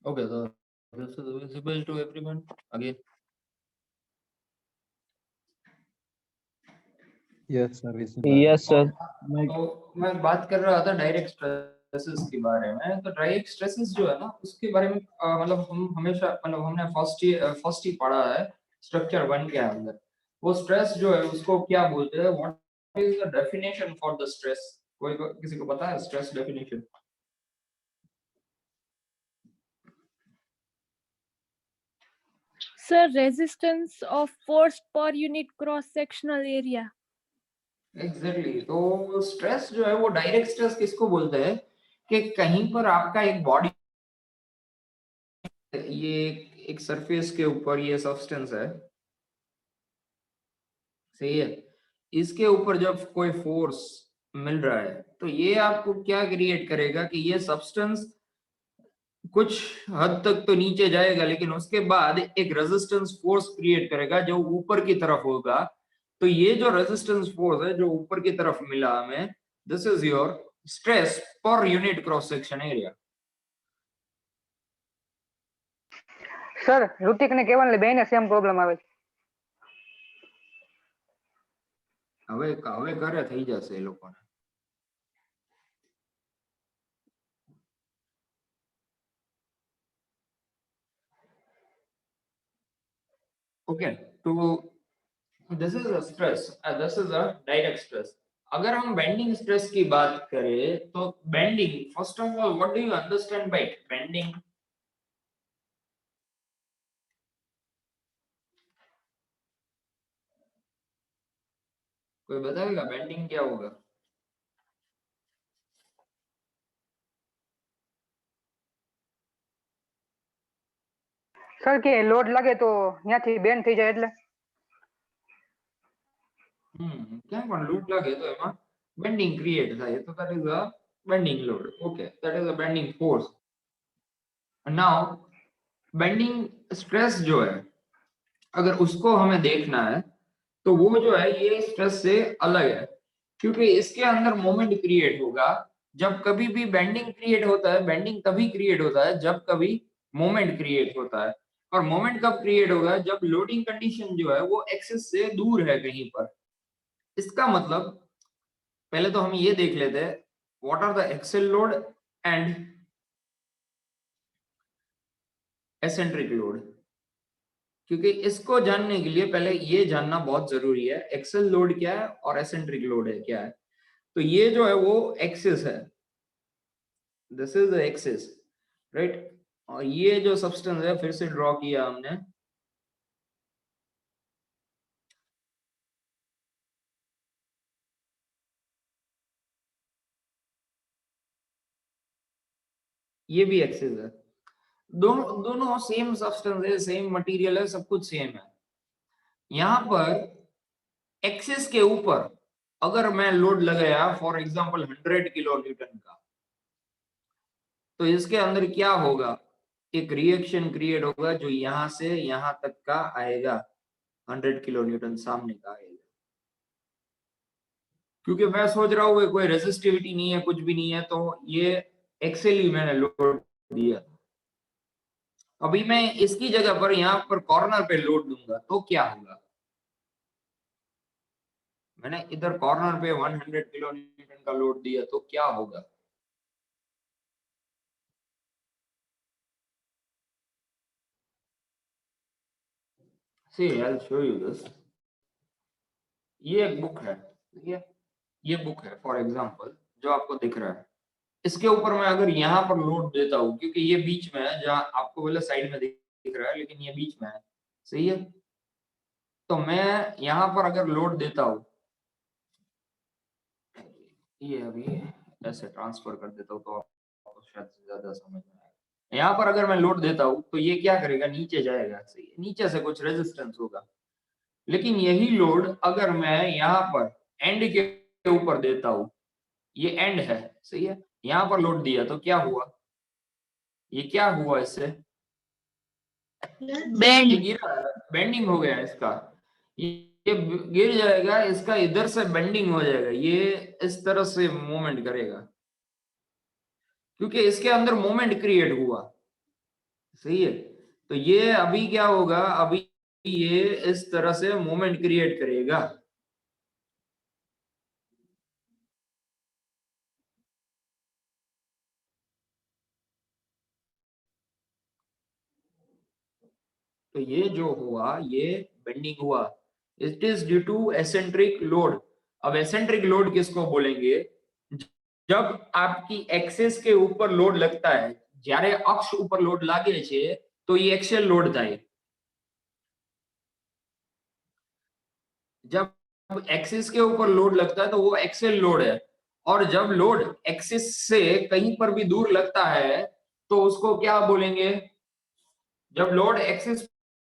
Okay, so this is visible to everyone again. Yes, sir. Visible. Yes, sir. तो मैं बात कर रहा था डायरेक्ट स्ट्रेसेस के बारे में। तो डायरेक्ट स्ट्रेसेस जो है ना, उसके बारे में मतलब हम हमेशा मतलब हमने फर्स्ट ही पढ़ा है स्ट्रक्चर 1 के अंदर। वो स्ट्रेस जो है उसको क्या बोलते हैं, what is the definition for the stress? किसी को पता है stress definition? Sir, resistance of force per unit cross sectional area. Exactly. तो स्ट्रेस जो है वो डायरेक्ट स्ट्रेस किसको बोलते हैं कि कहीं पर आपका एक बॉडी, ये एक सरफेस के ऊपर ये सब्सटेंस है, सही है, इसके ऊपर जब कोई फोर्स मिल रहा है तो ये आपको क्या क्रिएट करेगा कि ये सब्सटेंस कुछ हद तक तो नीचे जाएगा, लेकिन उसके बाद एक रेजिस्टेंस फोर्स क्रिएट करेगा जो ऊपर की तरफ होगा। तो ये जो रेजिस्टेंस फोर्स है जो ऊपर की तरफ मिला हमें, this is your stress per unit cross section area. Sir Hrithik ને કેવલ બેને સેમ પ્રોબ્લેમ આવે છે. હવે કરે થઈ જશે એ લોકોને। ओके, तो this is a stress, this is a direct stress. अगर हम बेंडिंग स्ट्रेस की बात करें तो bending, first of all what do you understand by bending? कोई बताएगा बेंडिंग क्या होगा? સર કે લોડ લાગે તો ત્યાંથી બેન્ડ થઈ જાય એટલે क्या પણ લૂપ લાગે તો એમાં બેન્ડિંગ ક્રિએટ થાય, તો that is a bending load. Okay, that is a bending force. now bending stress जो है अगर उसको हमें देखना है तो वो जो है ये स्ट्रेस से अलग है, क्योंकि इसके अंदर मोमेंट क्रिएट होगा। जब कभी भी बेंडिंग क्रिएट होता है, बेंडिंग तभी क्रिएट होता है जब कभी मोमेंट क्रिएट होता है। और मोमेंट कब क्रिएट होगा? जब लोडिंग कंडीशन जो है वो एक्सिस से दूर है कहीं पर। इसका मतलब पहले तो हम ये देख लेते हैं what are the axial load and eccentric load, क्योंकि इसको जानने के लिए पहले ये जानना बहुत जरूरी है एक्सेल लोड क्या है और एसेंट्रिक लोड है क्या है। तो ये जो है वो एक्सिस है, this is the axis, right. और ये जो सब्सटेंस है फिर से ड्रॉ किया हमने, ये भी एक्सिस है। दोनों दोनों सेम सब्सटेंस है, सेम मटेरियल है, सब कुछ सेम है। यहां पर एक्सिस के ऊपर अगर मैं लोड लगाया फॉर एग्जांपल 100 किलो न्यूटन का, तो इसके अंदर क्या होगा? एक रिएक्शन क्रिएट होगा जो यहां से यहां तक का आएगा, 100 किलो न्यूटन सामने का आएगा। क्योंकि मैं सोच रहा हूँ कोई रेजिस्टिविटी नहीं है, कुछ भी नहीं है, तो ये एक्सेल ही मैंने लोड दिया। अभी मैं इसकी जगह पर यहाँ पर कॉर्नर पे लोड दूंगा तो क्या होगा? मैंने इधर कॉर्नर पे 100 किलो न्यूटन का लोड दिया तो क्या होगा? See, I'll show you this. ये एक बुक है, ठीक है, ये बुक है फॉर एग्जांपल जो आपको दिख रहा है। इसके ऊपर मैं अगर यहाँ पर लोड देता हूँ, क्योंकि ये बीच में है, जहाँ आपको बोले साइड में दिख रहा है लेकिन ये बीच में है, सही है। तो मैं यहाँ पर अगर लोड देता हूँ, ये अभी ऐसे ट्रांसफर कर देता हूँ तो आपको शायद ज्यादा समझ में आएगा। यहाँ पर अगर मैं लोड देता हूँ तो ये क्या करेगा, नीचे जाएगा, सही है, नीचे से कुछ रेजिस्टेंस होगा। लेकिन यही लोड अगर मैं यहाँ पर एंड के ऊपर देता हूँ, ये एंड है, सही है, यहाँ पर लोड दिया तो क्या हुआ, ये क्या हुआ, इससे Bend. ये गिरा, बेंडिंग हो गया इसका, ये गिर जाएगा, इसका इधर से बेंडिंग हो जाएगा, ये इस तरह से मूवमेंट करेगा क्योंकि इसके अंदर मोमेंट क्रिएट हुआ, सही है। तो ये अभी क्या होगा, अभी ये इस तरह से मोमेंट क्रिएट करेगा। तो ये जो हुआ, ये बेंडिंग हुआ, it is due to eccentric load. अब एसेंट्रिक लोड किसको बोलेंगे, जब आपकी एक्सिस के ऊपर लोड लगता है, જ્યારે અક્ષ ઉપર લોડ લાગે છે તો ये एक्सियल लोड થાય। जब एक्सिस के ऊपर लोड लगता है तो वो एक्सियल लोड है, और जब लोड एक्सिस से कहीं पर भी दूर लगता है तो उसको क्या बोलेंगे, जब लोड एक्सिस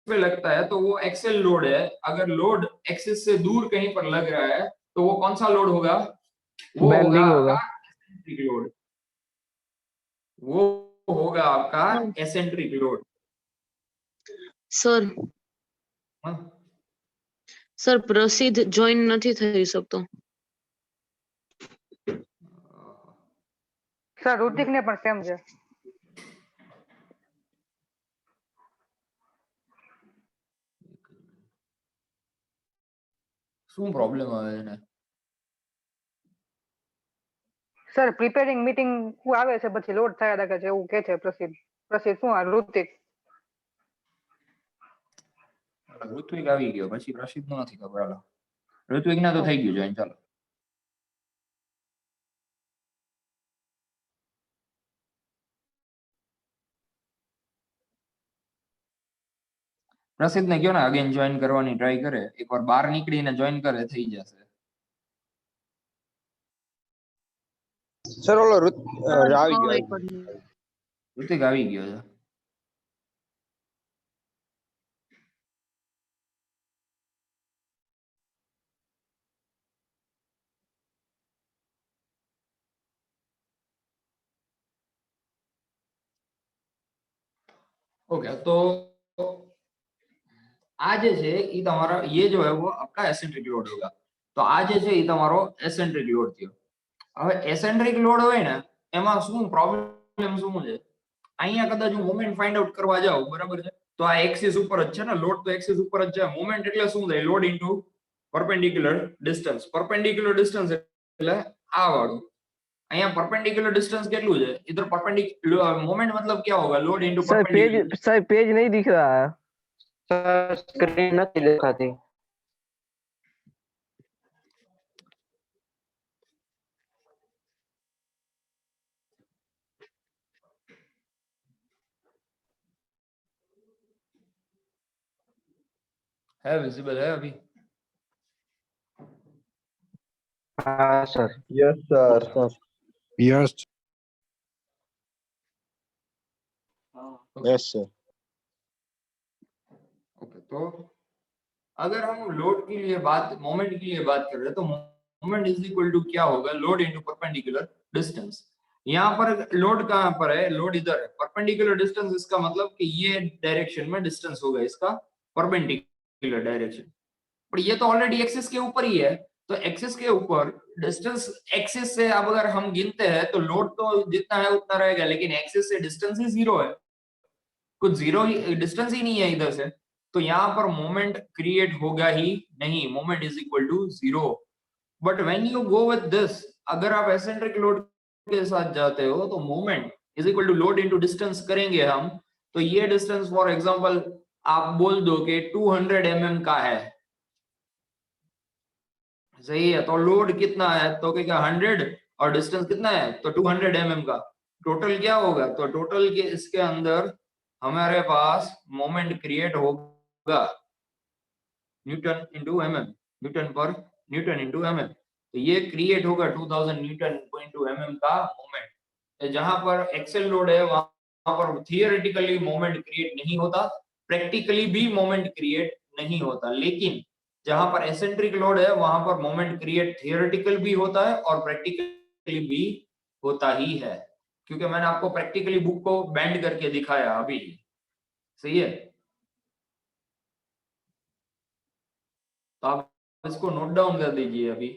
पे लगता है तो वो एक्सियल लोड है, अगर लोड एक्सिस से दूर कहीं पर लग रहा है तो वो कौन सा लोड होगा, वो होगा Bending होगा। आपका एसेंट्रिक लोड, वो होगा आपका एसेंट्रिक लोड। સર हाँ? સર પ્રસિદ્ધ જોઈન નથી થઈ શકતો। સર ઋતિક ને પણ સેમ છે। શું પ્રોબ્લેમ આવે છે? સર પ્રિપેરિંગ મીટિંગ આવે છે પછી લોડ થયા રાખે છે એવું કે છે પ્રસિદ્ધ। પ્રસિદ્ધ શું આ ઋતિક? ઋત્વિક આવી ગયો, પછી પ્રસિદ્ધ નો નથી ખબર, હાલો ઋત્વિક ના તો થઈ ગયું જોઈન, ચાલો પ્રસિદ્ધ ને કયો ને અગેન જોઈન કરવાની ટ્રાય કરે, એકવાર બહાર નીકળીને જોઈન કરે, થઈ જશે। સર ઓલો આવી ગયો ઋતિક આવી ગયો છે। ओके, तो आज છે ઈ તમારો, ये जो है वो आपका एसेंट्रिक लोड होगा। तो आज છે ઈ તમારો एसेंट्रिक लोड થયો। હવે एसेंट्रिक लोड હોય ને એમાં શું પ્રોબ્લેમ શું છે, અહીંયા કદાચ હું મોમેન્ટ ફાઇન્ડ આઉટ કરવા જાઉં, બરાબર છે, તો આ એક્સિસ ઉપર જ છે ને, લોડ તો એક્સિસ ઉપર જ છે, મોમેન્ટ એટલે શું થાય, load into perpendicular distance, perpendicular distance એટલે આ વાળું, અહીંયા परपेंडिकुलर डिस्टेंस કેટલું છે, इधर परपेंडिकुलर मोमेंट मतलब क्या होगा, load into perpendicular. Sir page नहीं दिख रहा है। સર સ્ક્રીન નથી દેખાતી। है विजिबल है अभी? હા sir. Yes sir. Yes yes sir. Okay, तो अगर हम लोड के लिए बात, मोमेंट के लिए बात कर रहे हैं तो मोमेंट इज इक्वल टू क्या होगा, लोड इनटू परपेंडिकुलर डिस्टेंस। यहाँ पर लोड कहाँ पर है, लोड इधर है, परपेंडिकुलर डिस्टेंस इसका मतलब कि ये डायरेक्शन में डिस्टेंस होगा इसका परपेंडिकुलर डायरेक्शन, पर ये तो ऑलरेडी एक्सिस के ऊपर ही है, तो एक्सिस के ऊपर डिस्टेंस, एक्सिस से अब अगर हम गिनते हैं तो लोड तो जितना है उतना रहेगा, लेकिन एक्सिस से डिस्टेंस ही जीरो है, कुछ जीरो ही डिस्टेंस ही नहीं है इधर से, तो यहाँ पर मोमेंट क्रिएट होगा ही नहीं, moment is equal to zero. But when you go with this, अगर आप एसेंट्रिक लोड के साथ जाते हो तो moment is equal to load into distance करेंगे हम, तो ये डिस्टेंस फॉर एग्जांपल आप बोल दो कि 200 mm का है, सही है, तो लोड कितना है, तो क्या 100 और डिस्टेंस कितना है, तो 200 mm का, टोटल क्या होगा, तो टोटल के इसके अंदर हमारे पास मोमेंट क्रिएट होगा न्यूटन इंटू mm, न्यूटन पर न्यूटन इंटू mm। तो ये क्रिएट होगा 2000 न्यूटन टू mm का मोमेंट। जहां पर एक्सेल लोड है वहां पर थियोरेटिकली मोमेंट क्रिएट नहीं होता, प्रैक्टिकली भी मोमेंट क्रिएट नहीं होता, लेकिन जहां पर एसेंट्रिक लोड है वहां पर मोमेंट क्रिएट थियोरेटिकल भी होता है और प्रैक्टिकली भी होता ही है, क्योंकि मैंने आपको प्रैक्टिकली बुक को बेंड करके दिखाया अभी। सही है, तो आप इसको नोट डाउन कर दीजिए अभी।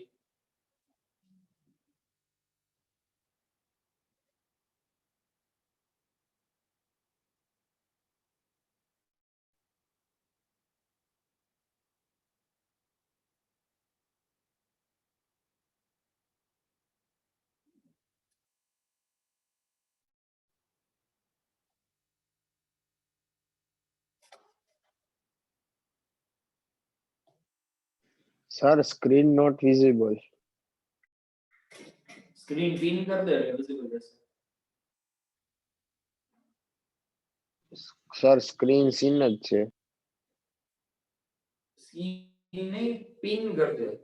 Sir screen not visible. Screen pin कर दे विजिबल जैसे। सर स्क्रीन सीन જ છે। स्क्रीन नहीं, पिन कर दे।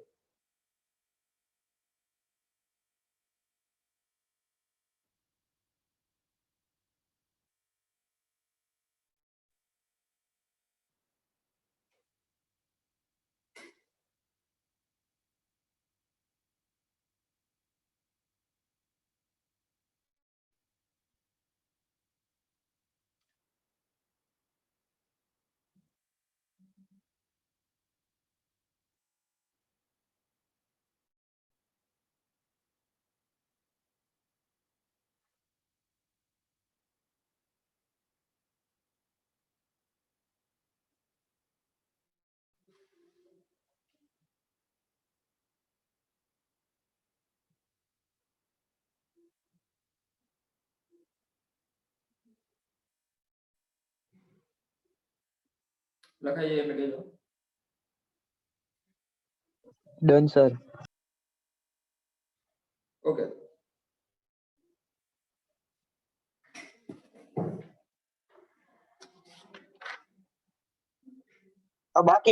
લખાઈ લખાઈ દો। Done sir. ओके,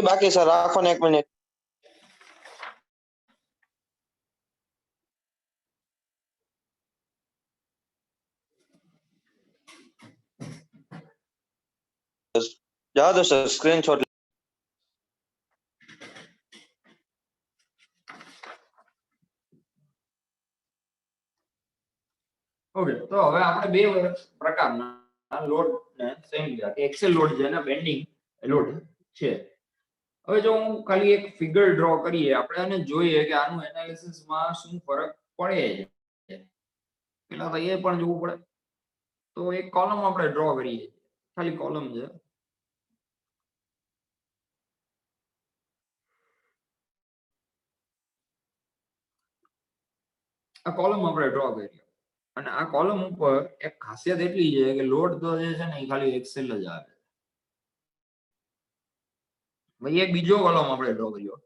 બાકી સર રાખો ને 1 મિનિટ। જવા દો સર, સ્ક્રીનશોટ। ओके, तो હવે આપણે બે પ્રકારના લોડ ને સમજ્યા કે એક્સેલ લોડ છે ને બેન્ડિંગ લોડ છે। હવે જો હું ખાલી એક ફિગર ડ્રો કરીએ આપણે અને જોઈએ કે આનું એનાલિસિસ માં શું ફરક પડે છે, પેલા તો એ પણ જોવું પડે। તો એક કોલમ આપણે ડ્રો કરીએ, ખાલી કોલમ છે। આ કોલમ આપણે ડ્રો કરીએ અને આ કોલમ ઉપર એક ખાસિયત એટલી છે કે લોડ તો જે છે ને એ ખાલી એક્સેલ જ આવે। ભાઈ એક બીજો કોલમ આપણે ડ્રો કર્યો,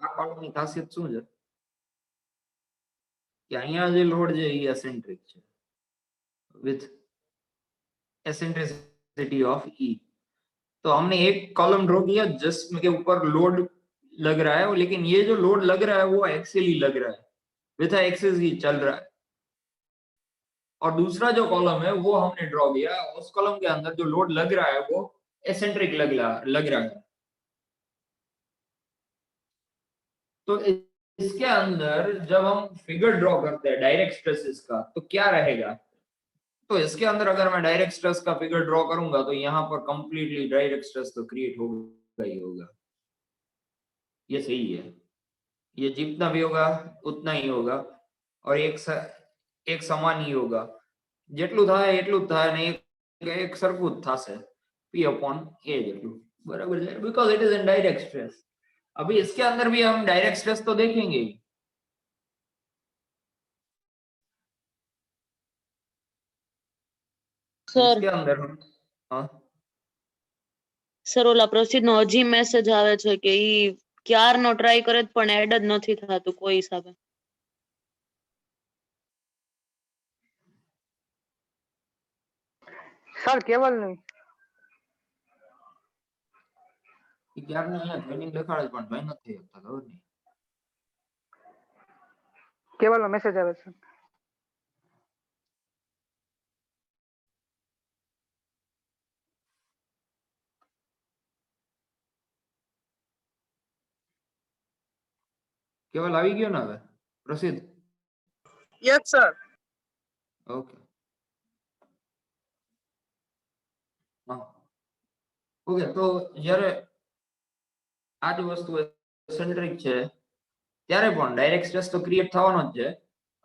આ કોલમની ખાસિયત શું છે કે અહીંયા જે લોડ છે એ એસેન્ટ્રિક છે विथ एसेंट्रिसिटी ऑफ ई। तो हमने एक कॉलम ड्रॉ किया जिसमें के ऊपर लोड लग रहा है, लेकिन ये जो लोड लग रहा है वो एक्सेल ही लग रहा है, विथ एक्सिस ही चल रहा है। और दूसरा जो कॉलम है वो हमने ड्रॉ किया, उस कॉलम के अंदर जो लोड लग रहा है वो एसेंट्रिक लग रहा है। तो इसके अंदर जब हम फिगर ड्रॉ करते हैं डायरेक्ट स्ट्रेसेस का तो क्या रहेगा, तो इसके अंदर अगर मैं डायरेक्ट स्ट्रेस का फिगर ड्रॉ करूंगा तो यहाँ पर कंप्लीटली डायरेक्ट स्ट्रेस तो क्रिएट होगा ही होगा, ये सही है। ये जितना भी होगा उतना ही होगा और एक समान ही होगा, જેટલું થાય એટલું જ થાય ને એક સરખું જ થશે P/A જેટલું, બરાબર છે, because it is in direct stress. अभी इसके अंदर भी हम डायरेक्ट स्ट्रेस तो देखेंगे ही। સર इसके अंदर हम हाँ સર ઓલા પ્રોસીડ નો હજી મેસેજ આવે છે કે ઈ ક્યારનો ટ્રાય કરે છે પણ એડ જ નથી થતું કોઈ હિસાબે। સર કેવલ નહીં. એ ક્યારનું અહીંયા જોઈનિંગ દેખાડે છે પણ જોઈન નથી થઈ શકતા, ખબર નહીં. કેવલનો મેસેજ આવે છે. કેવલ આવી ગયો ને હવે પ્રસિદ્ધ? Yes, sir. ઓકે. હા ઓકે, તો જ્યારે આ જ વસ્તુ સેન્ટ્રિક છે ત્યારે પણ ડાયરેક્ટ સ્ટ્રેસ તો ક્રિએટ થવાનો જ છે,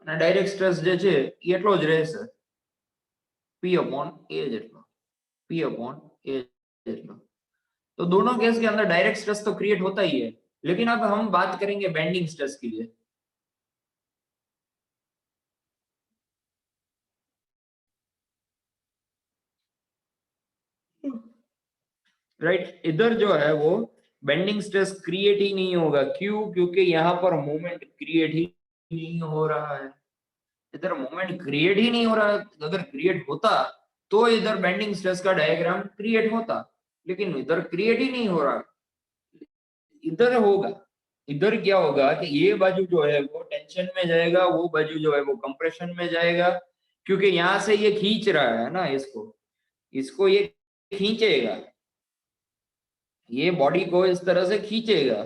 અને ડાયરેક્ટ સ્ટ્રેસ જે છે એ એટલો જ રહેશે, P अपॉन A જેટલો, P अपॉन A જેટलो. तो दोनों केस के अंदर डायरेक्ट स्ट्रेस तो क्रिएट होता ही है, लेकिन अब हम बात करेंगे बेंडिंग स्ट्रेस के लिए. राइट, इधर जो है वो बेंडिंग स्ट्रेस क्रिएट ही नहीं होगा. क्यों? क्योंकि यहाँ पर मोमेंट क्रिएट ही नहीं हो रहा है. इधर मोमेंट क्रिएट ही नहीं हो रहा है. अगर क्रिएट होता तो इधर बेंडिंग स्ट्रेस का डायग्राम क्रिएट होता, लेकिन इधर क्रिएट ही नहीं हो रहा. इधर होगा. इधर क्या होगा कि ये बाजू जो है वो टेंशन में जाएगा, वो बाजू जो है वो कंप्रेशन में जाएगा, क्योंकि यहां से ये खींच रहा है ना, इसको ये खींचेगा, ये बॉडी को इस तरह से खींचेगा.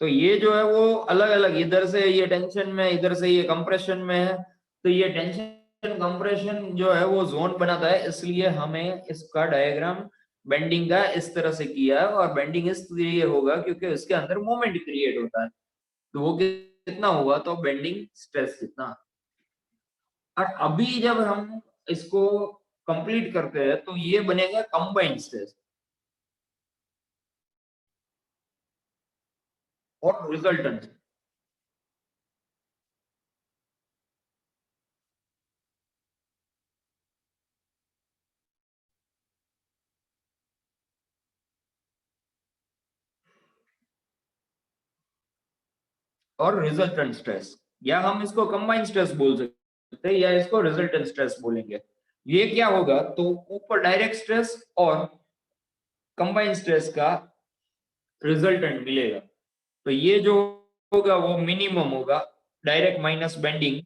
तो ये जो है वो अलग अलग, इधर से ये टेंशन में, इधर से ये कंप्रेशन में है. तो ये टेंशन कंप्रेशन जो है वो जोन बनाता है, इसलिए हमें इसका डायग्राम बेंडिंग का इस तरह से किया है. और बेंडिंग इसलिए होगा क्योंकि इसके अंदर मोमेंट क्रिएट होता है. तो वो कितना होगा? तो बेंडिंग स्ट्रेस जितना. और अभी जब हम इसको कंप्लीट करते हैं तो ये बनेगा कंबाइंड स्ट्रेस और रिजल्टेंट. और रिजल्टेंट स्ट्रेस, या हम इसको कंबाइंड स्ट्रेस बोल सकते हैं, या इसको रिजल्टेंट स्ट्रेस बोलेंगे. ये क्या होगा? तो ऊपर डायरेक्ट स्ट्रेस और कंबाइंड स्ट्रेस का रिजल्टेंट मिलेगा. तो ये जो होगा वो मिनिमम होगा, डायरेक्ट माइनस बेंडिंग,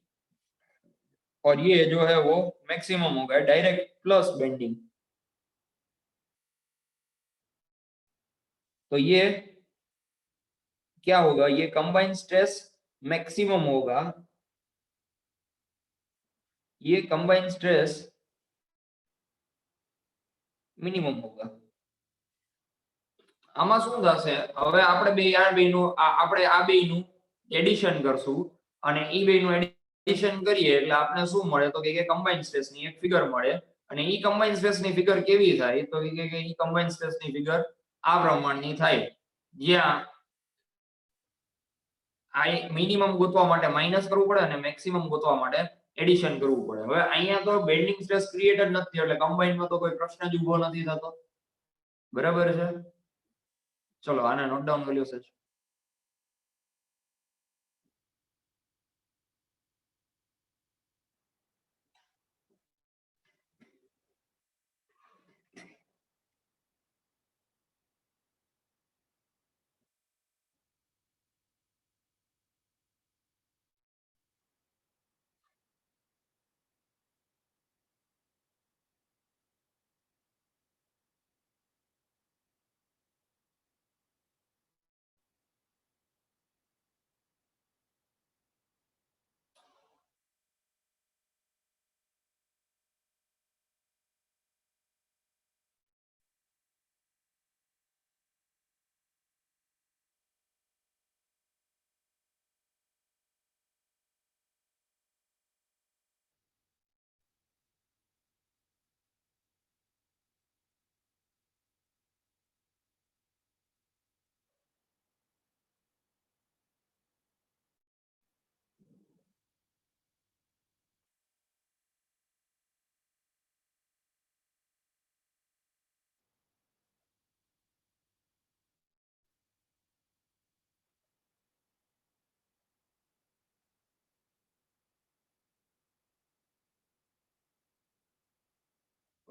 और ये जो है वो मैक्सिमम होगा, डायरेक्ट प्लस बेंडिंग. तो ये क्या होगा? ये कंबाइंड स्ट्रेस मैक्सिमम होगा, ये कंबाइंड स्ट्रेस મિનિમમ હોगा. આમાં શું થશે? હવે આપણે બે આ બેનું આપણે આ બેનું એડિશન કરશું, અને ઈ બેનું એડિશન કરીએ એટલે આપણે શું મળે? તો કે કમ્બાઇન્ડ સ્ટ્રેસ ની એક ફિગર મળે. અને ઈ કમ્બાઇન્ડ સ્ટ્રેસ ની ફિગર કેવી થાય? તો કે ઈ કમ્બાઇન્ડ સ્ટ્રેસ ની ફિગર આ પ્રમાણની થાય, જ્યાં આ મિનિમમ ગોતવા માટે માઈનસ કરવું પડે અને મેક્સિમમ ગોતવા માટે એડિશન કરવું પડે. હવે અહીંયા તો બેન્ડિંગ સ્ટ્રેસ ક્રિએટ જ નથી, એટલે કમ્બાઇન્ડ માં તો કોઈ પ્રશ્ન જ ઊભો નથી થતો. બરાબર છે? ચલો આને નોટ ડાઉન કરી લો સર.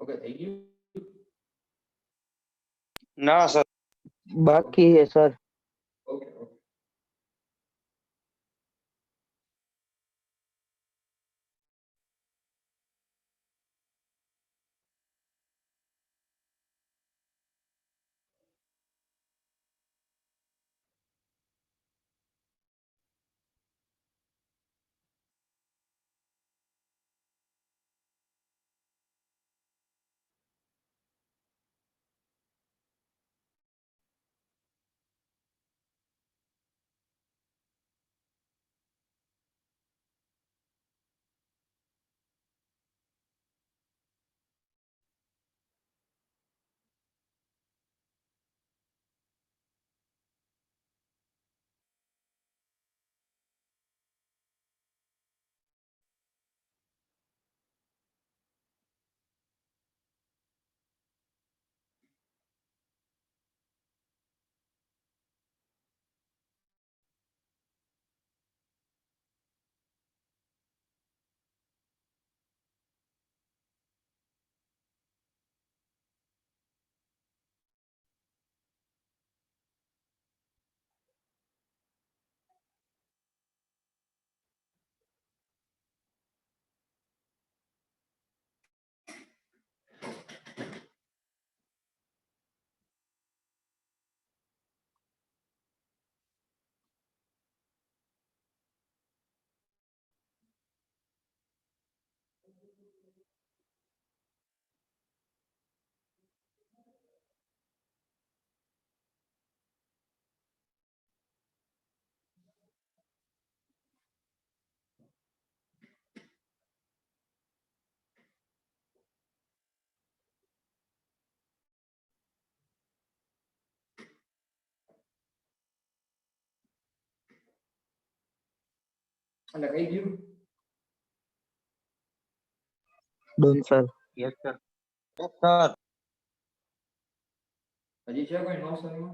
ઓકે થઈ ગયું ના સર बाकी है सर ઓકે ઓકે એટલે કઈ ગયું done sir yes sir sir હજી છે કોઈ નો સરમાં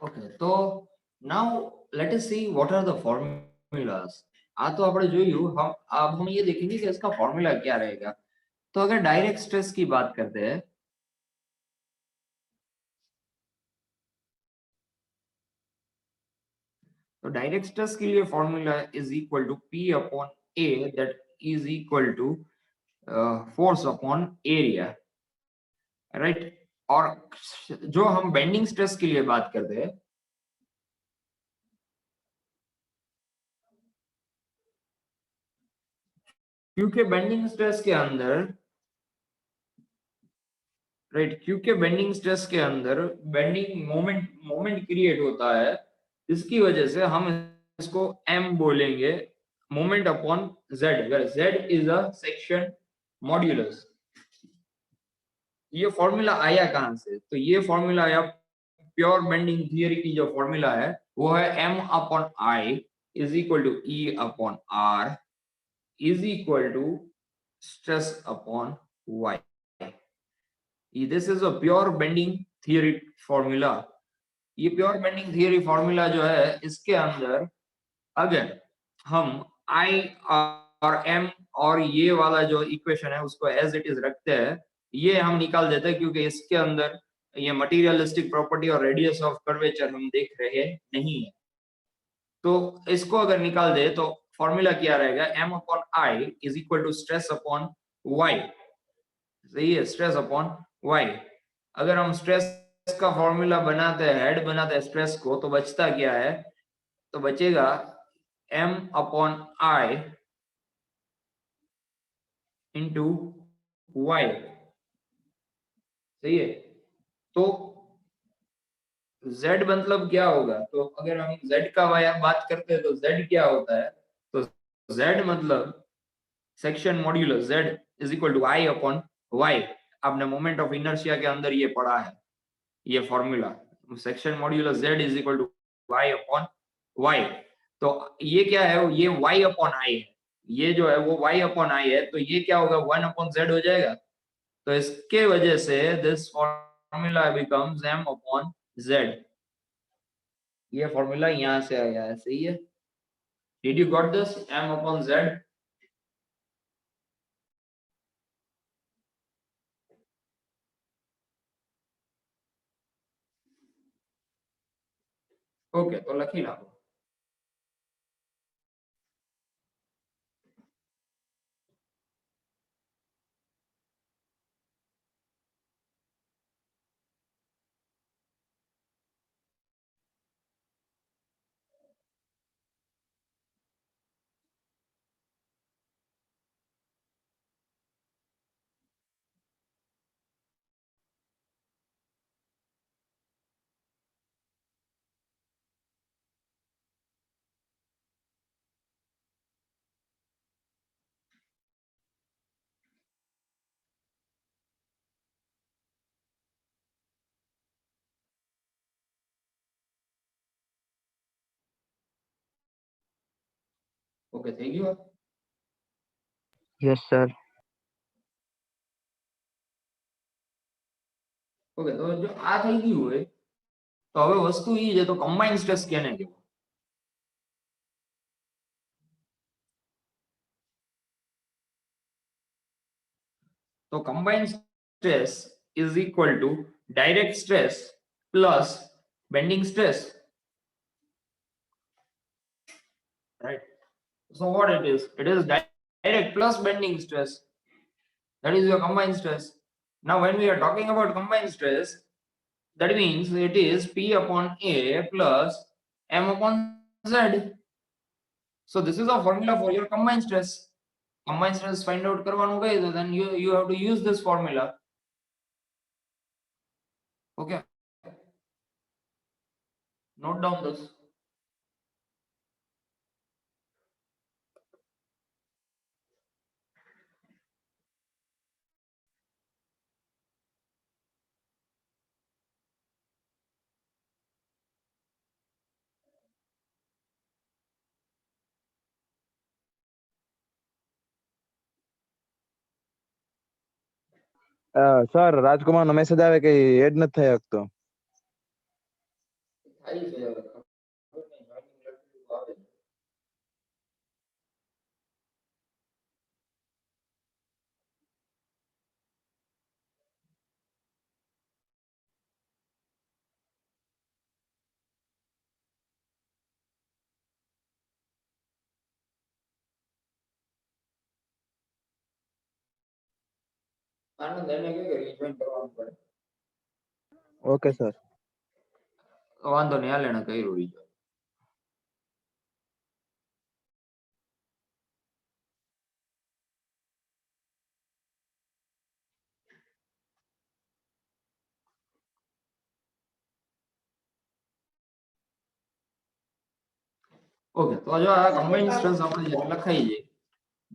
Okay, so now let us see what are the formulas. तो આપણે જોયું अब हम ये देखेंगे कि इसका फॉर्मूला क्या रहेगा. तो अगर डायरेक्ट स्ट्रेस की बात करते हैं तो डायरेक्ट स्ट्रेस के लिए formula is equal to P upon A that is equal to force upon area, right. और जो हम बेंडिंग स्ट्रेस के लिए बात करते हैं क्योंकि बेंडिंग स्ट्रेस के अंदर क्योंकि बेंडिंग स्ट्रेस के अंदर बेंडिंग मोमेंट क्रिएट होता है, इसकी वजह से हम इसको m बोलेंगे moment upon z, where z is a section modulus. ये फॉर्मूला आया कहां से? तो ये फॉर्मूला आया प्योर बेंडिंग थियरी की जो फॉर्मूला है वो है m upon i is equal to E upon r is equal to stress upon y. This is a pure bending theory formula. ये प्योर बेंडिंग थियरी फॉर्मूला जो है इसके अंदर अगर हम I और m और ये वाला जो इक्वेशन है उसको एज इट इज रखते हैं, ये हम निकाल देते हैं क्योंकि इसके अंदर ये मटेरियलिस्टिक प्रॉपर्टी और रेडियस ऑफ कर्वेचर हम देख रहे नहीं है। तो इसको अगर निकाल दे तो फॉर्मूला क्या रहेगा, m upon i is equal to stress upon y। सही है, स्ट्रेस अपॉन y। अगर हम स्ट्रेस का फॉर्मूला बनाते हैं, हेड बनाते हैं स्ट्रेस को, तो बचता क्या है, तो बचेगा m upon i into y। सही है, तो z मतलब क्या होगा, तो अगर हम z का बात करते हैं तो z क्या होता है, तो z मतलब section modulus z is equal to I upon y। आपने मोमेंट ऑफ इनर्शिया के अंदर ये पढ़ा है, ये formula section modulus z is equal to y upon y। तो ये क्या है, ये y अपॉन i है, ये जो है वो y अपॉन i है, तो ये क्या होगा 1 अपॉन z हो जाएगा। तो इसके वजह से this formula becomes m upon z। ये फॉर्मूला यहां से आया है, सही है। Did you got this, m upon z? Okay, तो लखी नाखो। ओके, થઈ ગયું? Yes sir. ઓકે, તો જો આ થઈ ગયું હોય તો હવે વસ્તુ એ છે, તો કમ્બાઇન્ડ સ્ટ્રેસ કેને કહેવાય? तो combined stress is equal to direct stress plus bending stress, right? So what it is direct plus bending stress, that is your combined stress. Now when we are talking about combined stress, that means it is P upon A plus M upon Z. So this is a formula for your combined stress. Combined stress find out करवानु गए तो then you have to use this formula. Okay, note down this. Sir Rajkumar નો message આવે કે add નથી થઈ શકતો. થાય છે હવે, ખબર નહીં, joining લખેલું તો આવે છે. આનંદ એને કે rejoin કરવાનું પડે. Okay sir. વાંધો નહીં, હાલ એને કર્યું rejoin. Okay, તો જો આ combined stress આપણે જ્યારે લખાઈ જાય,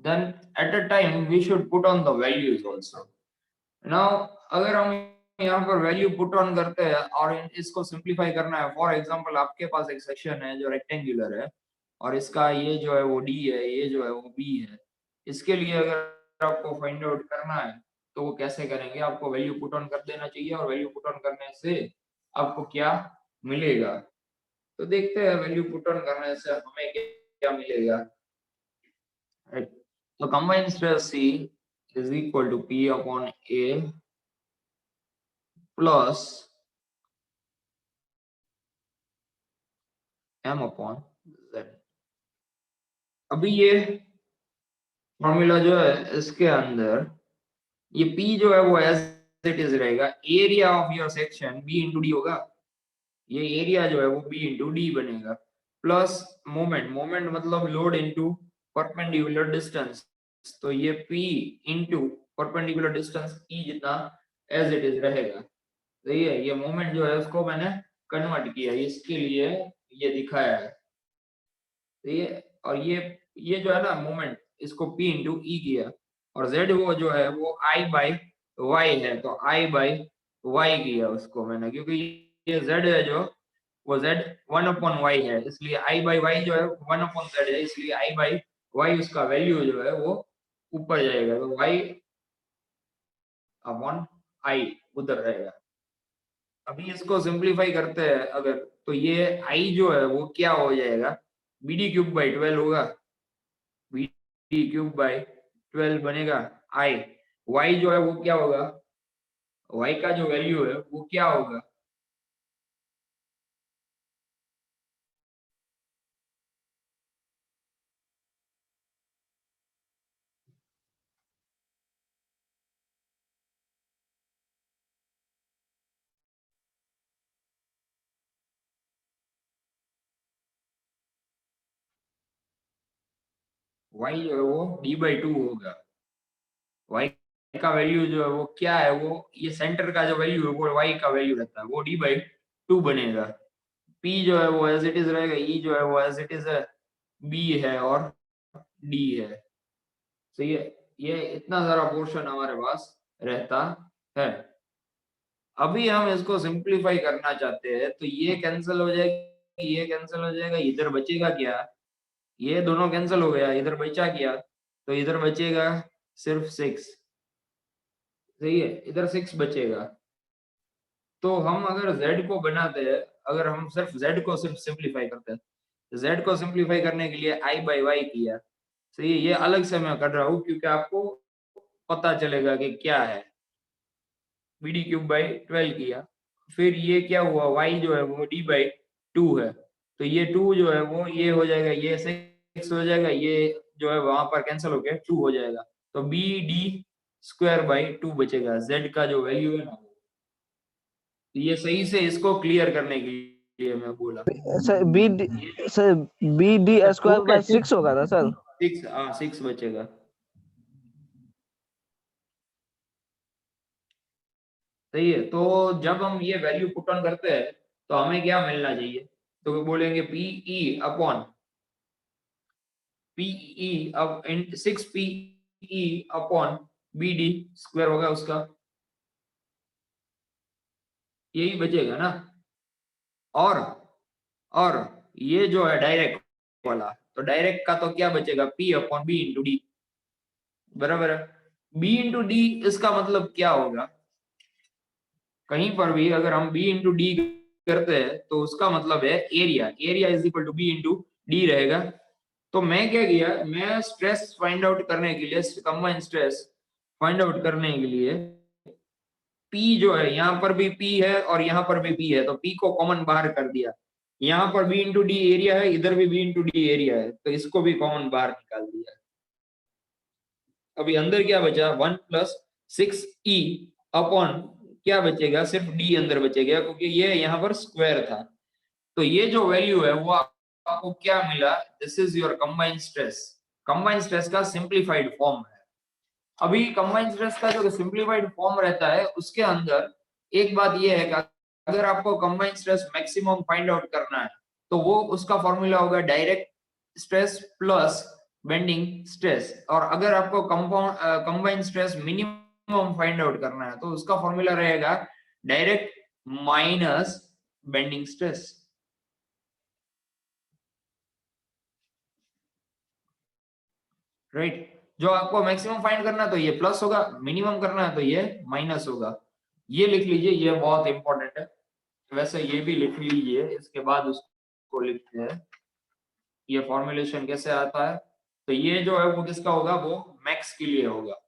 then at a time we should put on the values also. Now अगर हम यहाँ पर वैल्यू पुट ऑन करते हैं और इसको सिंप्लीफाई करना है, फॉर एग्जांपल आपके पास एक सेक्शन है जो रेक्टेंगुलर है और इसका ये जो है वो डी है, ये जो है वो बी है, इसके लिए अगर आपको फाइंड आउट करना है तो वो कैसे करेंगे, आपको वैल्यू पुट ऑन कर देना चाहिए और वैल्यू पुट ऑन करने से आपको क्या मिलेगा, तो देखते हैं वैल्यू पुट ऑन करने से हमें क्या मिलेगा। तो combined stress C is equal to P upon A plus M upon Z। अभी ये फॉर्मूला जो है इसके अंदर ये P जो है वो एज इट इज रहेगा, area of your section B into D होगा, ये एरिया जो है वो B इंटू डी बनेगा, प्लस मोमेंट, मोमेंट मतलब लोड इंटू परपेंडिकुलर डिस्टेंस, तो ये P into perpendicular distance E जितना एज इट इज रहेगा। सही है, ये मोमेंट जो है उसको मैंने कन्वर्ट किया, इसके लिए ये दिखाया है। सही है, और ये जो है ना मोमेंट, इसको P इंटू E किया, और Z वो जो है वो I बाई Y है, तो I बाई Y किया उसको मैंने, क्योंकि ये Z है जो वो Z 1/Y है, इसलिए I बाई Y जो है 1/Z है, इसलिए I बाई Y उसका वैल्यू जो है वो ऊपर जाएगा, तो Y अपॉन I उधर रहेगा। अभी इसको सिंप्लीफाई करते हैं अगर, तो ये I जो है वो क्या हो जाएगा, BD क्यूब बाई 12 होगा, BD क्यूब बाई 12 बनेगा I, Y जो है वो क्या होगा, Y का जो वैल्यू है वो क्या होगा, Y जो है वो D/2 होगा। Y का वैल्यू जो है वो क्या है, वो ये सेंटर का जो वैल्यू है वो Y का वैल्यू रहता है, वो D/2 बनेगा। P जो है वो एज इट इज रहेगा, E जो है वो एज इट इज है, B है और D है। सही है, ये इतना सारा पोर्शन हमारे पास रहता है। अभी हम इसको सिंप्लीफाई करना चाहते हैं, तो ये कैंसिल हो जाएगा, ये कैंसिल हो जाएगा, इधर बचेगा क्या, ये दोनों कैंसिल हो गया, इधर बचा क्या, तो इधर बचेगा सिर्फ 6। सही है, इधर 6 बचेगा। तो हम अगर Z को बनाते हैं, अगर हम सिर्फ Z को सिर्फ सिंप्लीफाई करते हैं, Z को सिंप्लीफाई करने के लिए I बाई Y किया। सही है, ये अलग से मैं कर रहा हूँ क्योंकि आपको पता चलेगा कि क्या है। BD क्यूब बाई 12 किया, फिर ये क्या हुआ, Y जो है वो D/2 है, तो ये 2 जो है वो ये हो जाएगा, ये 6 हो जाएगा, ये जो है वहां पर कैंसिल होके 2 हो जाएगा, तो BD स्क्वायर बाई 2 बचेगा, Z का जो वैल्यू है ना। तो ये सही से इसको क्लियर करने के लिए मैं बोला, sir B D square by 6 होगा ना सर? 6, हाँ 6 बचेगा। सही है, तो जब हम ये वैल्यू पुट ऑन करते हैं तो हमें क्या मिलना चाहिए, तो बोलेंगे PE अपॉन PE अब 6PE अपॉन BD स्क्वायर होगा उसका, यही बचेगा ना। और ये जो है डायरेक्ट वाला, तो डायरेक्ट का तो क्या बचेगा, P upon B into D, बराबर है। B इंटू डी इसका मतलब क्या होगा, कहीं पर भी अगर हम B इंटू डी करते हैं तो उसका मतलब है area, area is equal to B into D रहेगा। तो मैं क्या किया, मैं स्ट्रेस फाइंड आउट करने के लिए, कंबाइंड स्ट्रेस फाइंड आउट करने के लिए P जो है, यहाँ पर भी P है और यहाँ पर भी P है, तो P को कॉमन बाहर कर दिया, यहाँ पर B इंटू डी एरिया है, इधर भी B इंटू डी एरिया है, तो इसको भी कॉमन बाहर निकाल दिया। अभी अंदर क्या बचा, 1 प्लस 6E अपॉन क्या बचेगा, सिर्फ D अंदर बचेगा क्योंकि ये यहाँ पर स्क्वायर था। तो ये जो वैल्यू है वो आपको क्या मिला, this is your combined stress, combined stress का सिंप्लीफाइड फॉर्म है। अभी कंबाइंड स्ट्रेस का जो सिंप्लीफाइड फॉर्म रहता है उसके अंदर एक बात ये है कि अगर आपको combined stress maximum find out करना है तो वो उसका फॉर्मूला होगा direct stress plus bending stress, और अगर आपको combined stress minimum find out करना है तो उसका फॉर्मूला रहेगा direct minus bending stress. Right, जो आपको मैक्सिमम फाइंड करना है तो ये प्लस होगा, मिनिमम करना है तो ये माइनस होगा। ये लिख लीजिए, ये बहुत इंपॉर्टेंट है। वैसे ये भी लिख लीजिए, इसके बाद उसको लिखते हैं ये फॉर्मुलेशन कैसे आता है। तो ये जो है वो किसका होगा, वो मैक्स के लिए होगा।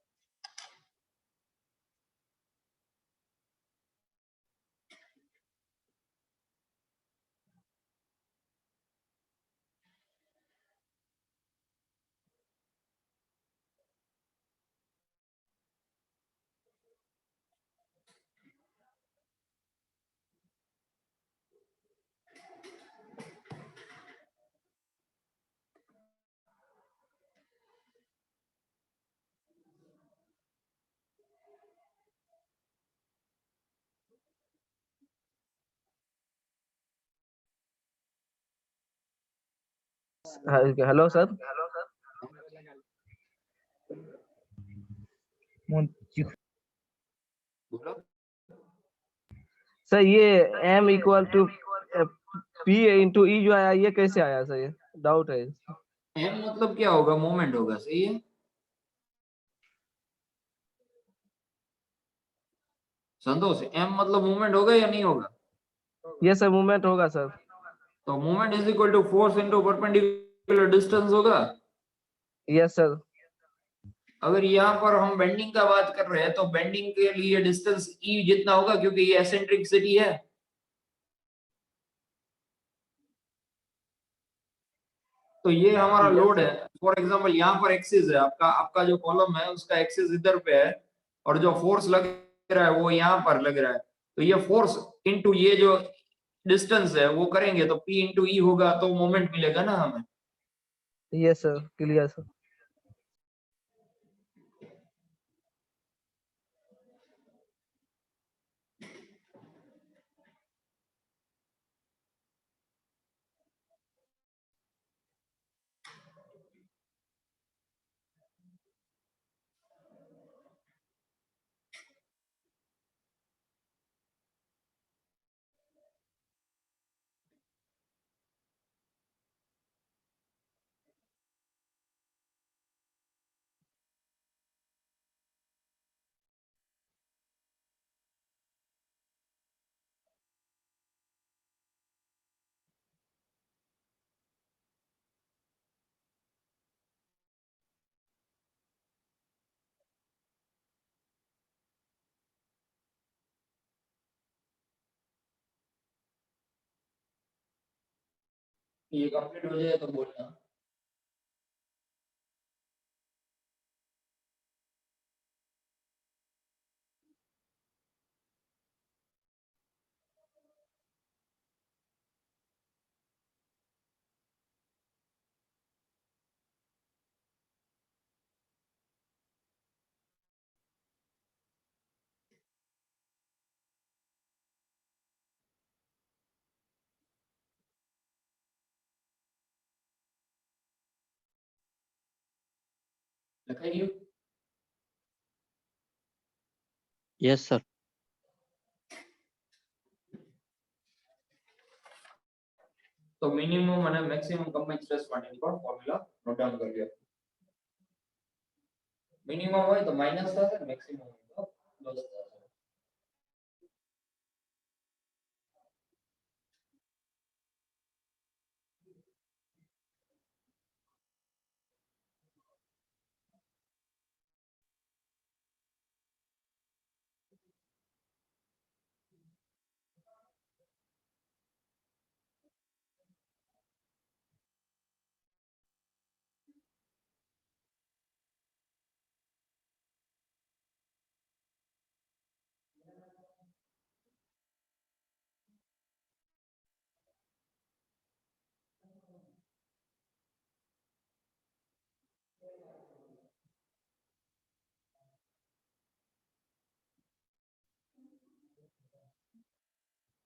Hello sir. बोलो। सर ये m equal to p into E जो आया ये कैसे आया सर, ये डाउट है। एम मतलब क्या होगा, मोमेंट होगा, सही है। संतोष, एम मतलब मूवमेंट होगा या नहीं होगा? ये सर मूवमेंट होगा सर। तो movement is equal to force into perpendicular distance होगा। Yes sir. अगर यहाँ पर हम बेंडिंग का बात कर रहे हैं तो बेंडिंग के लिए डिस्टेंस ई जितना होगा, क्योंकि ये एसेंट्रिसिटी है। तो ये हमारा लोड है। फॉर एग्जांपल यहाँ पर एक्सिस है, आपका आपका जो कॉलम है उसका एक्सिस इधर पे है, और जो फोर्स लग रहा है वो यहाँ पर लग रहा है। तो ये फोर्स इनटू ये जो डिस्टेंस है वो करेंगे तो P इंटू ई होगा, तो मोमेंट मिलेगा ना हमें। Yes sir, clear sir. ये कंप्लीट हो जाए तो बोलना। लगाइए। Yes sir. तो मिनिमम અને મેક્સિમમ કમ્બાઈન્ડ સ્ટ્રેસ માટેની પણ ફોર્મ્યુલા નોટ ડાઉન કરી લો। મિનિમમ હોય તો માઈનસ થશે, મેક્સિમમ હોય તો પ્લસ થશે।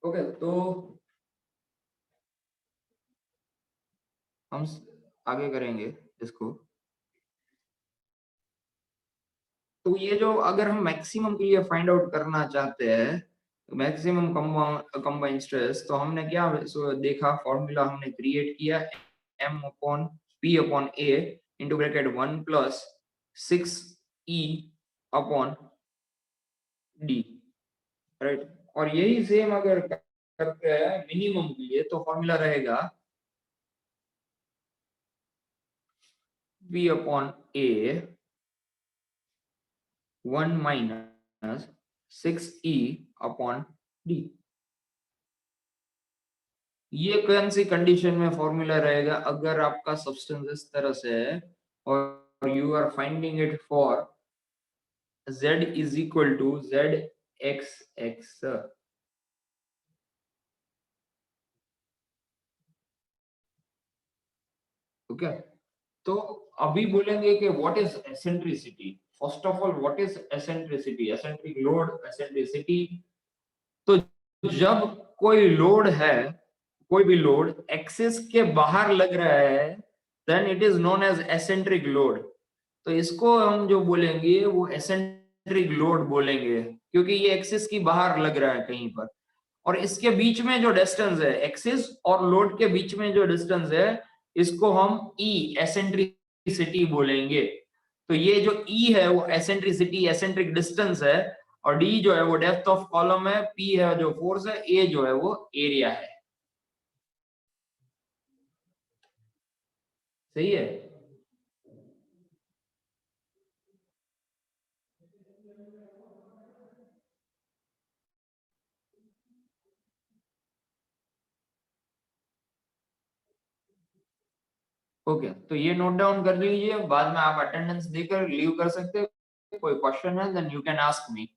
ओके, तो हम आगे करेंगे इसको। तो ये जो अगर हम मैक्सिमम के लिए फाइंड आउट करना चाहते हैं, मैक्सिमम कंबाइंड स्ट्रेस, तो हमने क्या देखा, फॉर्मूला हमने क्रिएट किया, m upon p upon a into bracket 1 plus 6e upon d, right. और यही सेम अगर करते हैं मिनिमम के लिए तो फॉर्मूला रहेगा P upon A 1 minus 6E upon D। ये कौन सी कंडीशन में फॉर्मूला रहेगा अगर आपका सब्सटेंस इस तरह से है और you are finding it for Z is equal to ZXX। Okay, तो अभी बोलेंगे कि what is eccentricity. First of all what is eccentricity, eccentric load, eccentricity. तो जब कोई लोड है, कोई भी लोड एक्सिस के बाहर लग रहा है then it is known as eccentric load. तो इसको हम जो बोलेंगे वो एसेंट्रिक लोड बोलेंगे क्योंकि ये एक्सिस की बाहर लग रहा है कहीं पर, और इसके बीच में जो डिस्टेंस है एक्सिस और लोड के बीच में जो डिस्टेंस है इसको हम ई एसेंट्रिसिटी बोलेंगे। तो ये जो ई है वो एसेंट्रिसिटी, एसेंट्रिक डिस्टेंस है, और डी जो है वो डेप्थ ऑफ कॉलम है, पी है जो फोर्स है, ए जो है वो एरिया है। सही है। ओके, तो ये नोट डाउन कर लीजिए, बाद में आप अटेंडेंस देकर लीव कर सकते हैं। कोई क्वेश्चन है then you can ask me.